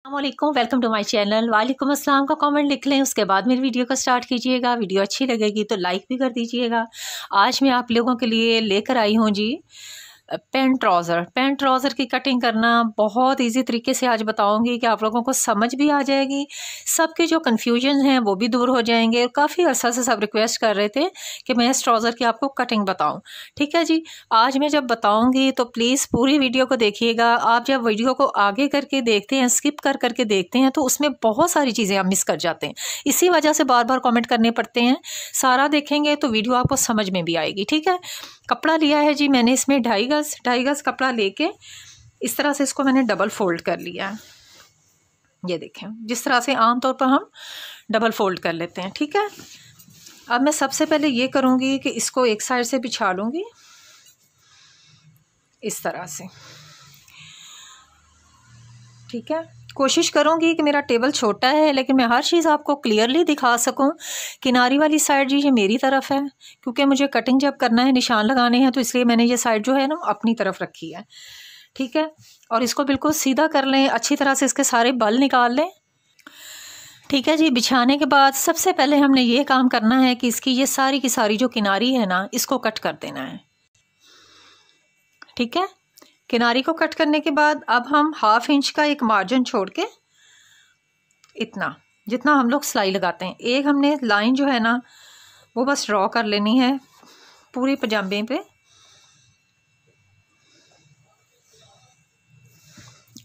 अस्सलामुअलैकुम, welcome to my channel. वालेकुम अस्सलाम का कमेंट लिख लें, उसके बाद मेरी वीडियो को स्टार्ट कीजिएगा। वीडियो अच्छी लगेगी तो लाइक भी कर दीजिएगा। आज मैं आप लोगों के लिए लेकर आई हूँ जी पैंट ट्राउज़र की कटिंग करना बहुत इजी तरीके से आज बताऊंगी कि आप लोगों को समझ भी आ जाएगी। सबके जो कन्फ्यूजन हैं वो भी दूर हो जाएंगे। और काफ़ी अर्सा से सब रिक्वेस्ट कर रहे थे कि मैं इस ट्राउज़र की आपको कटिंग बताऊं। ठीक है जी, आज मैं जब बताऊंगी तो प्लीज़ पूरी वीडियो को देखिएगा। आप जब वीडियो को आगे करके देखते हैं, स्किप कर करके देखते हैं, तो उसमें बहुत सारी चीज़ें आप मिस कर जाते हैं। इसी वजह से बार बार कॉमेंट करने पड़ते हैं। सारा देखेंगे तो वीडियो आपको समझ में भी आएगी। ठीक है, कपड़ा लिया है जी मैंने, इसमें 2.5 गज कपड़ा लेके इस तरह से इसको मैंने डबल फोल्ड कर लिया है। ये देखें, जिस तरह से आमतौर पर हम डबल फोल्ड कर लेते हैं। ठीक है, अब मैं सबसे पहले ये करूँगी कि इसको एक साइड से बिछा लूँगी इस तरह से। ठीक है, कोशिश करूँगी कि मेरा टेबल छोटा है लेकिन मैं हर चीज़ आपको क्लियरली दिखा सकूँ। किनारी वाली साइड जी ये मेरी तरफ है, क्योंकि मुझे कटिंग जब करना है, निशान लगाने हैं, तो इसलिए मैंने ये साइड जो है ना अपनी तरफ रखी है। ठीक है, और इसको बिल्कुल सीधा कर लें, अच्छी तरह से इसके सारे बल निकाल लें। ठीक है जी, बिछाने के बाद सबसे पहले हमने ये काम करना है कि इसकी ये सारी की सारी जो किनारी है ना, इसको कट कर देना है। ठीक है, किनारी को कट करने के बाद अब हम 1/2 इंच का एक मार्जिन छोड़ के, इतना जितना हम लोग सिलाई लगाते हैं, एक हमने लाइन जो है ना वो बस ड्रॉ कर लेनी है पूरे पजामे पे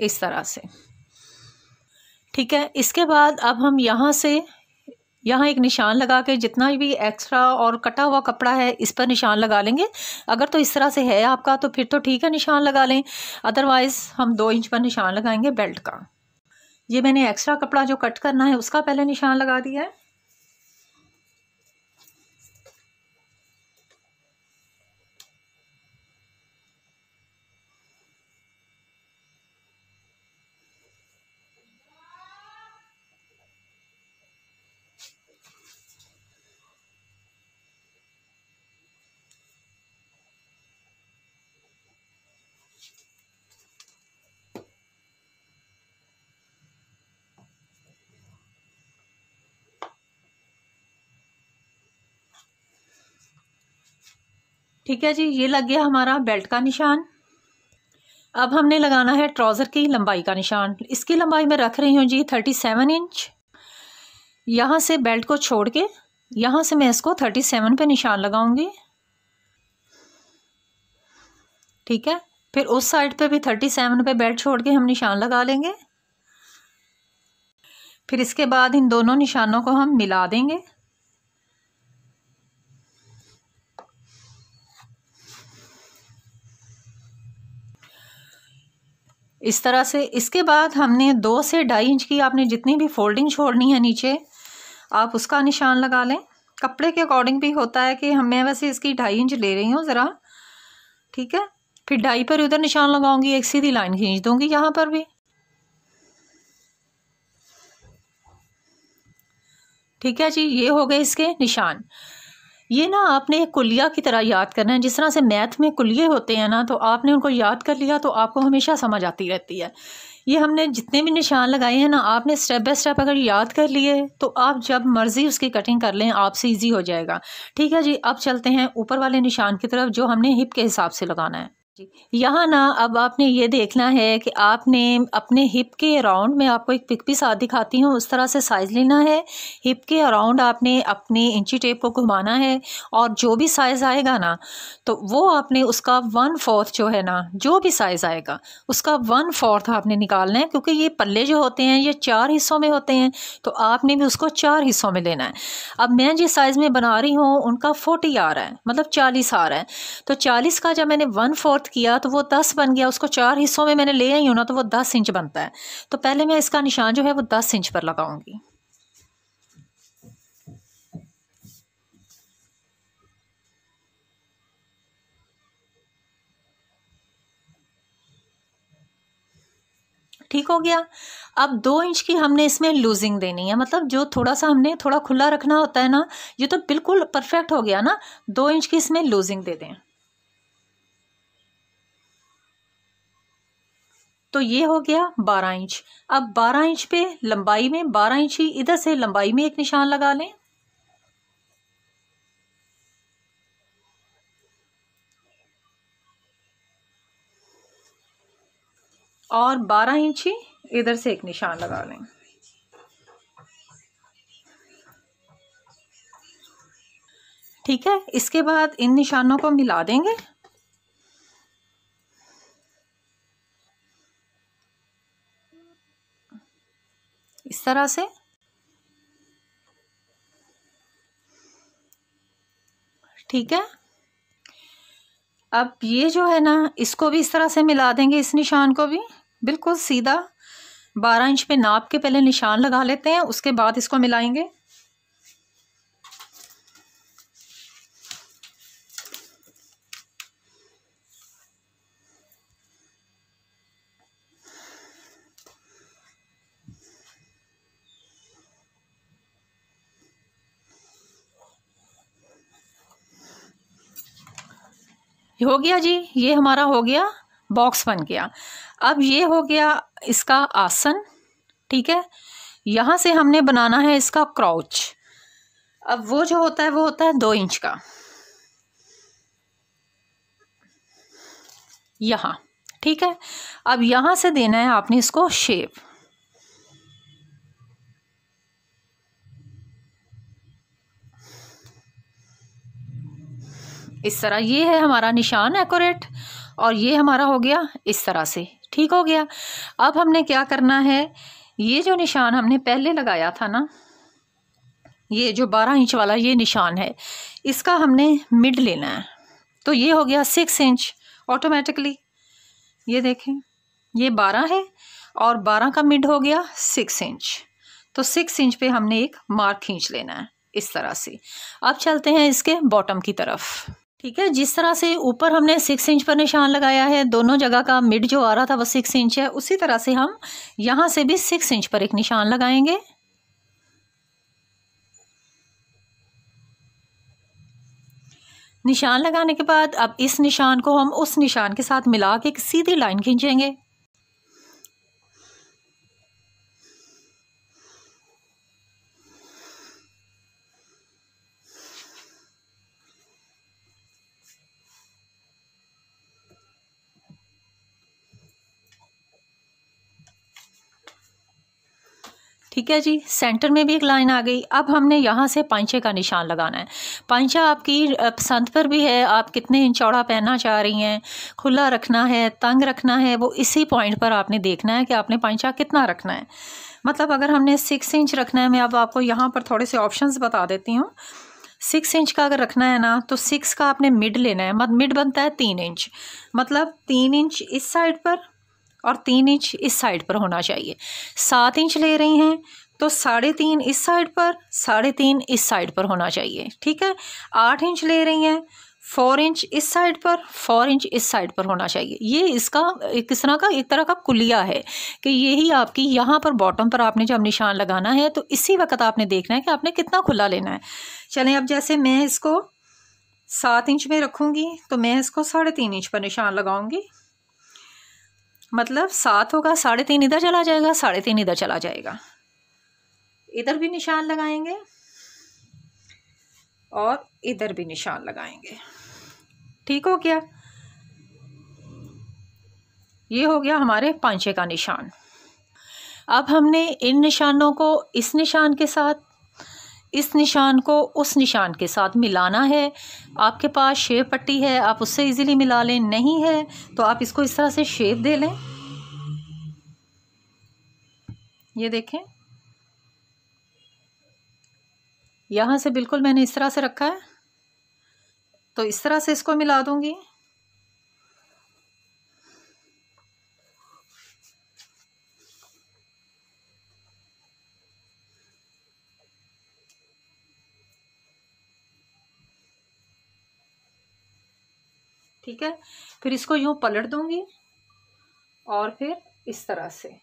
इस तरह से। ठीक है, इसके बाद अब हम यहाँ एक निशान लगा के जितना भी एक्स्ट्रा और कटा हुआ कपड़ा है इस पर निशान लगा लेंगे। अगर तो इस तरह से है आपका तो फिर तो ठीक है, निशान लगा लें। अदरवाइज़ हम 2 इंच पर निशान लगाएंगे बेल्ट का। ये मैंने एक्स्ट्रा कपड़ा जो कट करना है उसका पहले निशान लगा दिया है। ठीक है जी, ये लग गया हमारा बेल्ट का निशान। अब हमने लगाना है ट्राउज़र की लंबाई का निशान। इसकी लंबाई मैं रख रही हूँ जी 37 इंच। यहाँ से बेल्ट को छोड़ के यहाँ से मैं इसको 37 पे निशान लगाऊंगी। ठीक है, फिर उस साइड पे भी 37 पे बेल्ट छोड़ के हम निशान लगा लेंगे। फिर इसके बाद इन दोनों निशानों को हम मिला देंगे इस तरह से। इसके बाद हमने 2 से 2.5 इंच की आपने जितनी भी फोल्डिंग छोड़नी है नीचे, आप उसका निशान लगा लें। कपड़े के अकॉर्डिंग भी होता है कि मैं वैसे इसकी 2.5 इंच ले रही हूँ ज़रा। ठीक है, फिर 2.5 पर उधर निशान लगाऊंगी, एक सीधी लाइन खींच दूंगी यहाँ पर भी। ठीक है जी, ये हो गए इसके निशान। ये ना आपने एक कुलिया की तरह याद करना है। जिस तरह से मैथ में कुलिये होते हैं ना, तो आपने उनको याद कर लिया तो आपको हमेशा समझ आती रहती है। ये हमने जितने भी निशान लगाए हैं ना, आपने स्टेप बाय स्टेप अगर याद कर लिए तो आप जब मर्जी उसकी कटिंग कर लें, आपसे इजी हो जाएगा। ठीक है जी, अब चलते हैं ऊपर वाले निशान की तरफ जो हमने हिप के हिसाब से लगाना है। यहाँ ना अब आपने ये देखना है कि आपने अपने हिप के अराउंड, मैं आपको एक पिक भी साथ दिखाती हूँ, उस तरह से साइज़ लेना है। हिप के अराउंड आपने अपने इंची टेप को घुमाना है और जो भी साइज़ आएगा ना, तो वो आपने उसका 1/4 जो है ना, जो भी साइज़ आएगा उसका 1/4 आपने निकालना है। क्योंकि ये पल्ले जो होते हैं ये 4 हिस्सों में होते हैं, तो आपने भी उसको 4 हिस्सों में लेना है। अब मैं जिस साइज़ में बना रही हूँ उनका 40 आ रहा है, मतलब 40 आ रहा है। तो 40 का जब मैंने 1/4 किया तो वो 10 बन गया। उसको 4 हिस्सों में मैंने ले आई हूँ ना, तो वो 10 इंच बनता है। तो पहले मैं इसका निशान जो है वो 10 इंच पर लगाऊंगी। ठीक हो गया। अब 2 इंच की हमने इसमें लूजिंग देनी है, मतलब जो थोड़ा सा हमने थोड़ा खुला रखना होता है ना। ये तो बिल्कुल परफेक्ट हो गया ना। 2 इंच की इसमें लूजिंग दे दें। तो ये हो गया 12 इंच। अब 12 इंच पे लंबाई में 12 इंच ही इधर से लंबाई में एक निशान लगा लें और 12 इंच ही इधर से एक निशान लगा लें। ठीक है, इसके बाद इन निशानों को मिला देंगे। इस तरह से। ठीक है, अब ये जो है ना, इसको भी इस तरह से मिला देंगे, इस निशान को भी बिल्कुल सीधा 12 इंच पे नाप के पहले निशान लगा लेते हैं, उसके बाद इसको मिलाएंगे। हो गया जी, ये हमारा हो गया, बॉक्स बन गया। अब ये हो गया इसका आसन। ठीक है, यहाँ से हमने बनाना है इसका क्राउच। अब वो जो होता है वो होता है 2 इंच का यहाँ। ठीक है, अब यहाँ से देना है आपने इसको शेप। इस तरह, ये है हमारा निशान एक्यूरेट, और ये हमारा हो गया इस तरह से। ठीक हो गया। अब हमने क्या करना है, ये जो निशान हमने पहले लगाया था ना, ये जो 12 इंच वाला ये निशान है, इसका हमने मिड लेना है। तो ये हो गया 6 इंच ऑटोमेटिकली। ये देखें, ये 12 है और 12 का मिड हो गया 6 इंच। तो 6 इंच पे हमने एक मार्क खींच लेना है इस तरह से। अब चलते हैं इसके बॉटम की तरफ। ठीक है, जिस तरह से ऊपर हमने 6 इंच पर निशान लगाया है, दोनों जगह का मिड जो आ रहा था वो 6 इंच है, उसी तरह से हम यहाँ से भी 6 इंच पर एक निशान लगाएंगे। निशान लगाने के बाद अब इस निशान को हम उस निशान के साथ मिला के एक सीधी लाइन खींचेंगे। ठीक है जी, सेंटर में भी एक लाइन आ गई। अब हमने यहाँ से पांचे का निशान लगाना है। पांचा आपकी पसंद पर भी है, आप कितने इंच चौड़ा पहनना चाह रही हैं, खुला रखना है, तंग रखना है, वो इसी पॉइंट पर आपने देखना है कि आपने पांचा कितना रखना है। मतलब अगर हमने 6 इंच रखना है, मैं अब आपको यहाँ पर थोड़े से ऑप्शंस बता देती हूँ। 6 इंच का अगर रखना है ना, तो 6 का आपने मिड लेना है। मिड बनता है 3 इंच, मतलब 3 इंच इस साइड पर और 3 इंच इस साइड पर होना चाहिए। 7 इंच ले रही हैं तो 3.5 इस साइड पर, 3.5 इस साइड पर होना चाहिए। ठीक है, 8 इंच ले रही हैं, 4 इंच इस साइड पर, 4 इंच इस साइड पर होना चाहिए। ये इसका एक तरह का कुलिया है कि यही आपकी यहाँ पर बॉटम पर आपने जब निशान लगाना है तो इसी वक्त आपने देखना है कि आपने कितना खुला लेना है। चलें, अब जैसे मैं इसको 7 इंच में रखूँगी तो मैं इसको 3.5 इंच पर निशान लगाऊंगी। मतलब 7 होगा, 3.5 इधर चला जाएगा, 3.5 इधर चला जाएगा। इधर भी निशान लगाएंगे और इधर भी निशान लगाएंगे। ठीक हो गया, ये हो गया हमारे पांचे का निशान। अब हमने इन निशानों को इस निशान के साथ, इस निशान को उस निशान के साथ मिलाना है। आपके पास शेप पट्टी है, आप उससे इजीली मिला लें, नहीं है तो आप इसको इस तरह से शेप दे लें। ये देखें, यहाँ से बिल्कुल मैंने इस तरह से रखा है, तो इस तरह से इसको मिला दूंगी। ठीक है, फिर इसको यूं पलट दूंगी और फिर इस तरह से।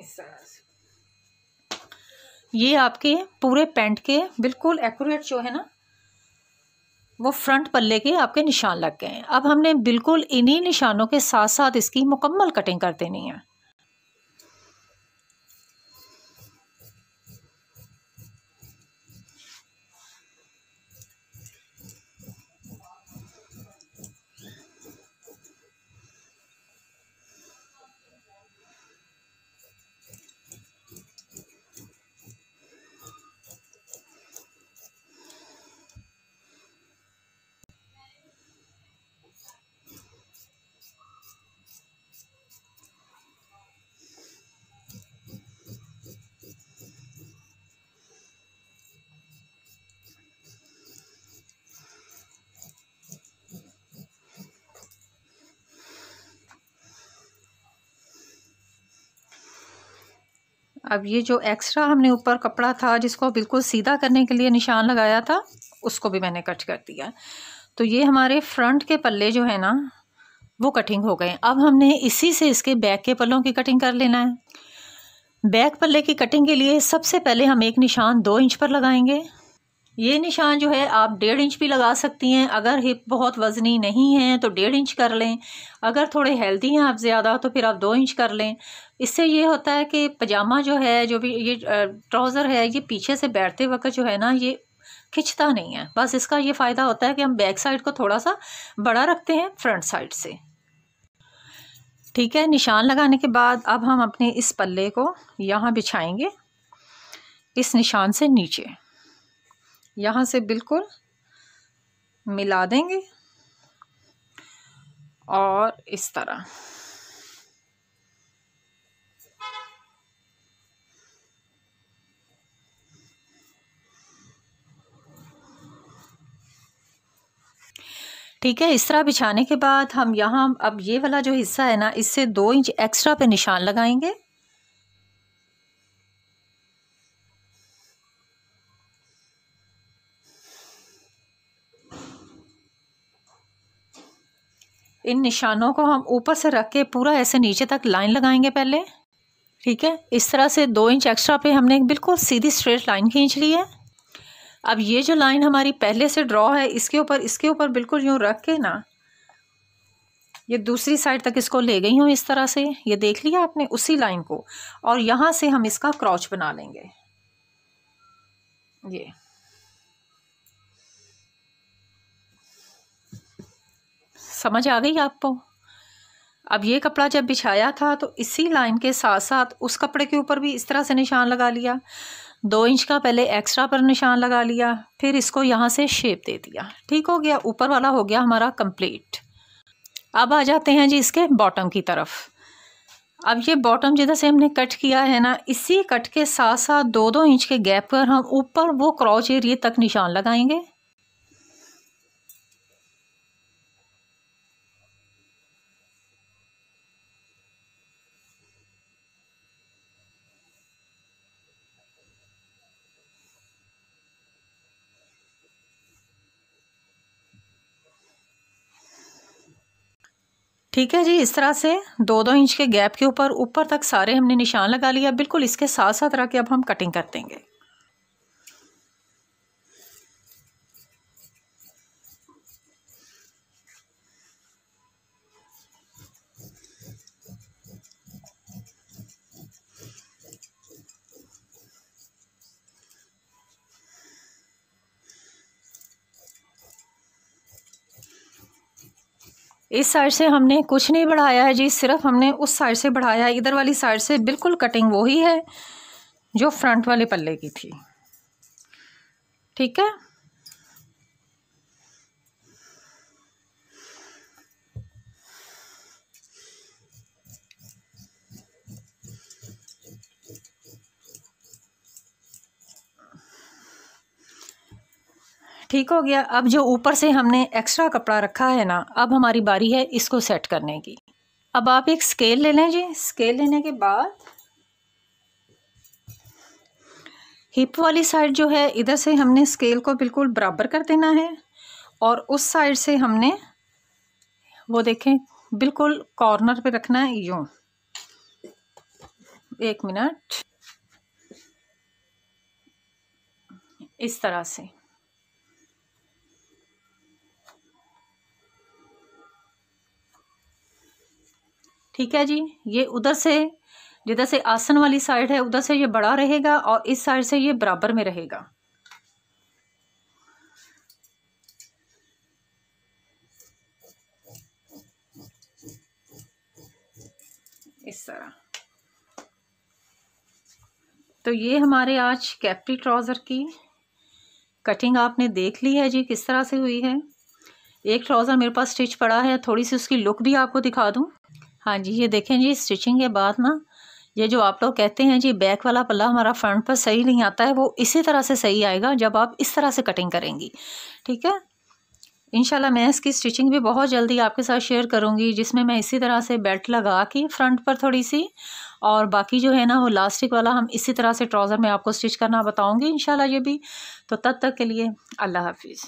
इस तरह से ये आपके पूरे पैंट के बिल्कुल एक्यूरेट जो है ना वो फ्रंट पल्ले के आपके निशान लग गए हैं। अब हमने बिल्कुल इन्हीं निशानों के साथ साथ इसकी मुकम्मल कटिंग कर देनी है। अब ये जो एक्स्ट्रा हमने ऊपर कपड़ा था जिसको बिल्कुल सीधा करने के लिए निशान लगाया था उसको भी मैंने कट कर दिया। तो ये हमारे फ्रंट के पल्ले जो है ना वो कटिंग हो गए। अब हमने इसी से इसके बैक के पल्लों की कटिंग कर लेना है। बैक पल्ले की कटिंग के लिए सबसे पहले हम एक निशान 2 इंच पर लगाएंगे। ये निशान जो है आप 1.5 इंच भी लगा सकती हैं। अगर हिप बहुत वज़नी नहीं है तो 1.5 इंच कर लें। अगर थोड़े हेल्दी हैं आप ज़्यादा तो फिर आप 2 इंच कर लें। इससे ये होता है कि पजामा जो है जो भी ये ट्राउज़र है ये पीछे से बैठते वक्त जो है ना ये खिंचता नहीं है। बस इसका ये फ़ायदा होता है कि हम बैक साइड को थोड़ा सा बड़ा रखते हैं फ्रंट साइड से। ठीक है, निशान लगाने के बाद अब हम अपने इस पल्ले को यहाँ बिछाएंगे इस निशान से नीचे, यहाँ से बिल्कुल मिला देंगे और इस तरह ठीक है। इस तरह बिछाने के बाद हम यहाँ अब ये वाला जो हिस्सा है ना इससे 2 इंच एक्स्ट्रा पे निशान लगाएंगे। इन निशानों को हम ऊपर से रख के पूरा ऐसे नीचे तक लाइन लगाएंगे पहले। ठीक है, इस तरह से 2 इंच एक्स्ट्रा पे हमने बिल्कुल सीधी स्ट्रेट लाइन खींच ली है। अब ये जो लाइन हमारी पहले से ड्रॉ है इसके ऊपर बिल्कुल यूँ रख के ना ये दूसरी साइड तक इसको ले गई हूँ इस तरह से। ये देख लिया आपने उसी लाइन को, और यहाँ से हम इसका क्रॉच बना लेंगे। ये समझ आ गई आपको? अब ये कपड़ा जब बिछाया था तो इसी लाइन के साथ साथ उस कपड़े के ऊपर भी इस तरह से निशान लगा लिया। 2 इंच का पहले एक्स्ट्रा पर निशान लगा लिया, फिर इसको यहाँ से शेप दे दिया। ठीक हो गया, ऊपर वाला हो गया हमारा कंप्लीट। अब आ जाते हैं जी इसके बॉटम की तरफ। अब ये बॉटम जिधर से हमने कट किया है ना इसी कट के साथ साथ 2-2 इंच के गैप पर हम ऊपर वो क्रॉच एरिया तक निशान लगाएंगे। ठीक है जी, इस तरह से 2-2 इंच के गैप के ऊपर तक सारे हमने निशान लगा लिया। बिल्कुल इसके साथ साथ रख के अब हम कटिंग कर देंगे। इस साइड से हमने कुछ नहीं बढ़ाया है जी, सिर्फ हमने उस साइड से बढ़ाया है। इधर वाली साइड से बिल्कुल कटिंग वही है जो फ्रंट वाले पल्ले की थी। ठीक है, ठीक हो गया। अब जो ऊपर से हमने एक्स्ट्रा कपड़ा रखा है ना अब हमारी बारी है इसको सेट करने की। अब आप एक स्केल ले लें जी। स्केल लेने के बाद हिप वाली साइड जो है इधर से हमने स्केल को बिल्कुल बराबर कर देना है, और उस साइड से हमने वो देखें बिल्कुल कॉर्नर पे रखना है यूँ। एक मिनट, इस तरह से। ठीक है जी, ये उधर से जिधर से आसन वाली साइड है उधर से ये बड़ा रहेगा और इस साइड से ये बराबर में रहेगा। इस तरह। तो ये हमारे आज कैप्री ट्राउज़र की कटिंग आपने देख ली है जी, किस तरह से हुई है। एक ट्राउज़र मेरे पास स्टिच पड़ा है, थोड़ी सी उसकी लुक भी आपको दिखा दूं। हाँ जी, ये देखें जी, स्टिचिंग के बाद ना ये जो आप लोग कहते हैं जी बैक वाला पल्ला हमारा फ्रंट पर सही नहीं आता है, वो इसी तरह से सही आएगा जब आप इस तरह से कटिंग करेंगी। ठीक है, इंशाल्लाह मैं इसकी स्टिचिंग भी बहुत जल्दी आपके साथ शेयर करूंगी, जिसमें मैं इसी तरह से बेल्ट लगा के फ्रंट पर थोड़ी सी, और बाकी जो है ना वो लास्टिक वाला हम इसी तरह से ट्राउज़र में आपको स्टिच करना बताऊंगी इंशाल्लाह ये भी। तो तब तक के लिए अल्लाह हाफिज़।